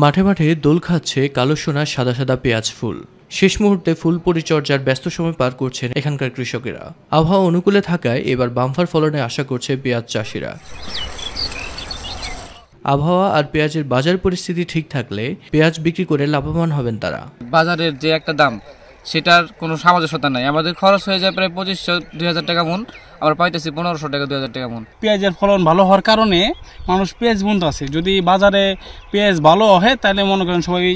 মাঠে মাঠে দোল খাচ্ছে কালো সোনা সাদা সাদা পেঁয়াজ ফুল। শেষ মুহূর্তে ফুল পরিচর্যার ব্যস্ত সময় পার করছেন এখানকার কৃষকেরা। আবহাওয়া অনুকূলে থাকায় এবার বাম্পার ফলনে আশা করছে পেঁয়াজ চাষিরা। আবহাওয়া আর পেঁয়াজের বাজার পরিস্থিতি ঠিক থাকলে পেঁয়াজ বিক্রি করে লাভবান হবেন তারা। বাজারের যে একটা দাম সেটার কোনো সামঞ্জস্যতা নাই। আমাদের খরচ হয়ে যায় প্রায় 2500-2000 টাকা মন, আবার পাইতেছি 1500 টাকা 2000 টাকা মন। পেঁয়াজের ফলন ভালো হওয়ার কারণে মানুষ পেঁয়াজ বুনতে আছে। যদি বাজারে পেঁয়াজ ভালো হয় তাহলে মনে করেন সবাই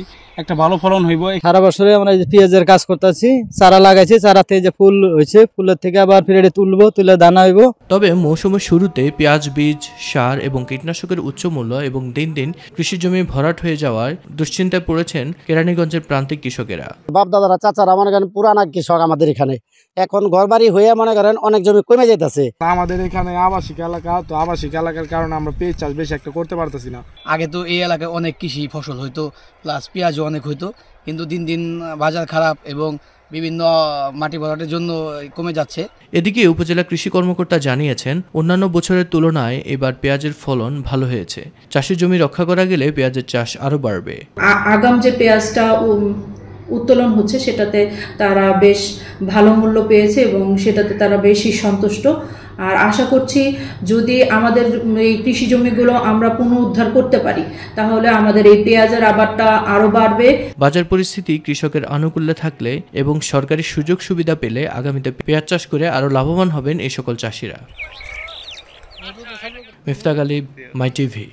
একটা ভালো ফলন হইব। সারা বছরে আমরা পেঁয়াজের কাজ করতেছি, চারা লাগাইছি, চারাতে যে ফুল হয়েছে, ফুলের থেকে আবার ফিরে তুলবো, তুলে দানা হইব। তবে মৌসুমের শুরুতে পেঁয়াজ বীজ, সার এবং কীটনাশকের উচ্চ মূল্য এবং দিন দিন কৃষি জমি ভরাট হয়ে যাওয়ার দুশ্চিন্তায় পড়েছেন কেরানীগঞ্জের প্রান্তিক কৃষকেরা। বাপ দাদারা চাচারা মনে করেন পুরানা কৃষক আমাদের এখানে, এখন ঘরবাড়ি হয়ে মনে করেন অনেক জমি কমে যাইতেছে। আমাদের এখানে আবাসিক এলাকা, তো আবাসিক এলাকার কারণে আমরা পেঁয়াজ চাষ বেশি একটা করতে পারতেছি না। আগে তো এই এলাকায় অনেক কৃষি ফসল হইতো, প্লাস পেঁয়াজও অনেক হইতো, কিন্তু দিন দিন বাজার খারাপ এবং বিভিন্ন মাটি ভরাটের জন্য কমে যাচ্ছে। এদিকে উপজেলা কৃষি কর্মকর্তা জানিয়েছেন, অন্যান্য বছরের তুলনায় এবার পেঁয়াজের ফলন ভালো হয়েছে। চাষের জমি রক্ষা করা গেলে পেঁয়াজের চাষ আরো বাড়বে। আগাম যে পেঁয়াজটা উত্তোলন হচ্ছে সেটাতে তারা বেশ ভালো মূল্য পেয়েছে এবং সেটাতে তারা বেশি সন্তুষ্ট। আর আশা করছি যদি আমাদের এই কৃষি জমিগুলো আমরা পুনরুদ্ধার করতে পারি তাহলে আমাদের এই পেঁয়াজের আবাদটা আরো বাড়বে। বাজার পরিস্থিতি কৃষকের আনুকূল্যে থাকলে এবং সরকারি সুযোগ সুবিধা পেলে আগামীতে পেঁয়াজ চাষ করে আরো লাভবান হবেন এই সকল চাষিরা। মিফতাক আলী, মাই টিভি।